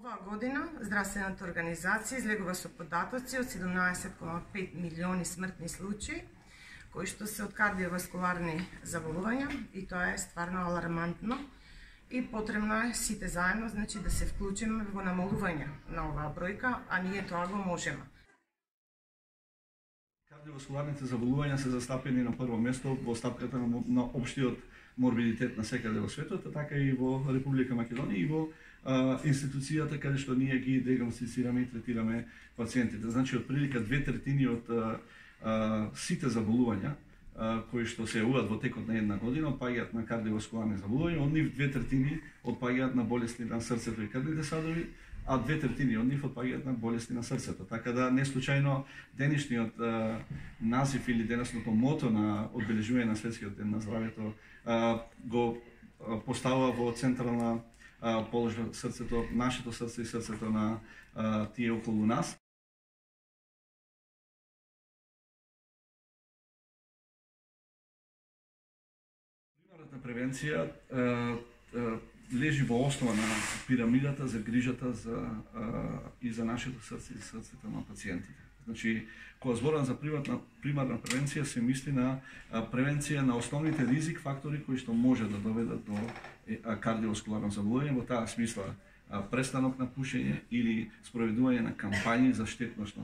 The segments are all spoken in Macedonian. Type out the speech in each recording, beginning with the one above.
Оваа година здравствената организација излегува со податоци од 17,5 милиони смртни случаи кои што се од кардиоваскуларни заболувања, и тоа е стварно алармантно и потребно е сите заедно да се вклучиме во намалување на оваа бројка, а ние тоа го можеме. Кардиоваскуларните заболувања се застапени на прво место во стапката на општиот морбидитет на секаде во светот, така и во Република Македонија и во институцијата каде што ние ги диагностицираме и третираме пациентите. Значи, отприлика 2/3 од сите заболувања кои што се јавуваат во текот на една година отпаѓаат на кардиоваскуларни заболувања, од нив 2/3 отпаѓаат на болести на срцето и крвните садови, а 2/3 од нив отпаѓаат на болести на срцето. Така да не случајно денешниот назив или денешното мото на одбележување на светскиот ден на здравјето го поставува во централна положба срцето, нашето срце и срцето на тие околу нас. Примарната превенција лежи во основа на пирамидата за грижата и за нашето срце и срцето на пациентите. Значи, кога зборам за примарна превенција, се мисли на превенција на основните ризик фактори кои што може да доведат до кардиоваскуларно заболување, во таа смисла престанок на пушење или спроведување на кампањи за штетност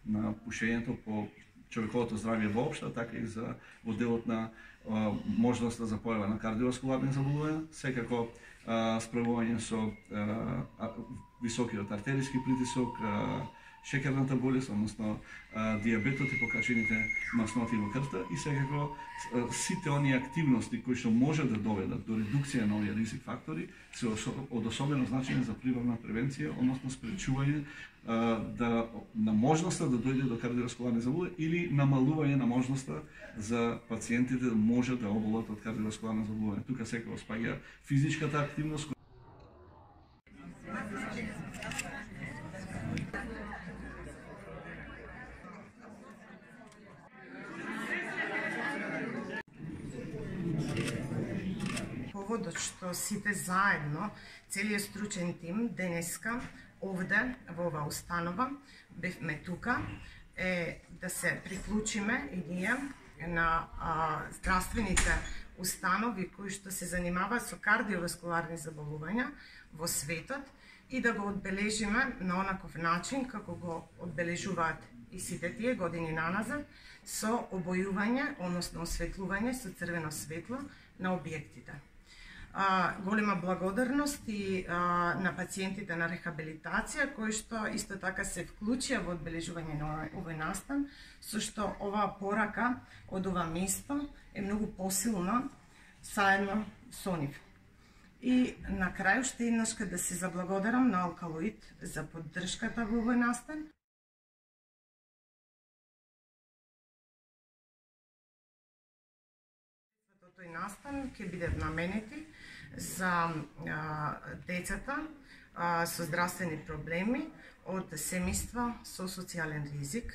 на пушењето по човековото здравје воопшто, така и за во делот на можноста за појава на кардиоваскуларни заболувања, секако справување со високиот артериски притисок, шекерната болест, односно диабетот и покачените масноти во крвта, и секако сите оние активности кои што може да доведат до редукција на овие ризик фактори се од особено значење за примарна превенција, односно спречување на можноста да дојде до кардиоваскуларни заболувања или намалување на можноста за пациентите да може да оболат од кардиоваскуларни заболувања. Тука секако спаѓа физичката активност. Поводот што сите заедно, целиот стручен тим, денеска, овде, во оваа установа, бевме тука, е да се приклучиме и ние на здравствените установи кои што се занимаваат со кардиоваскуларни заболувања во светот и да го одбележиме на онаков начин како го одбележуваат и сите тие години наназад со обојување, односно осветлување со црвено светло на објектите. Голема благодарност и на пациентите на рехабилитација кои што исто така се вклучија во одбележување на овој настан, со што оваа порака од ова место е многу посилна заедно со нив. И на крај уште еднаш да се заблагодарам на Алкалоид за поддршката во овој настан. Тој настан ќе бидат наменети за децата со здравствени проблеми од семејства со социјален ризик,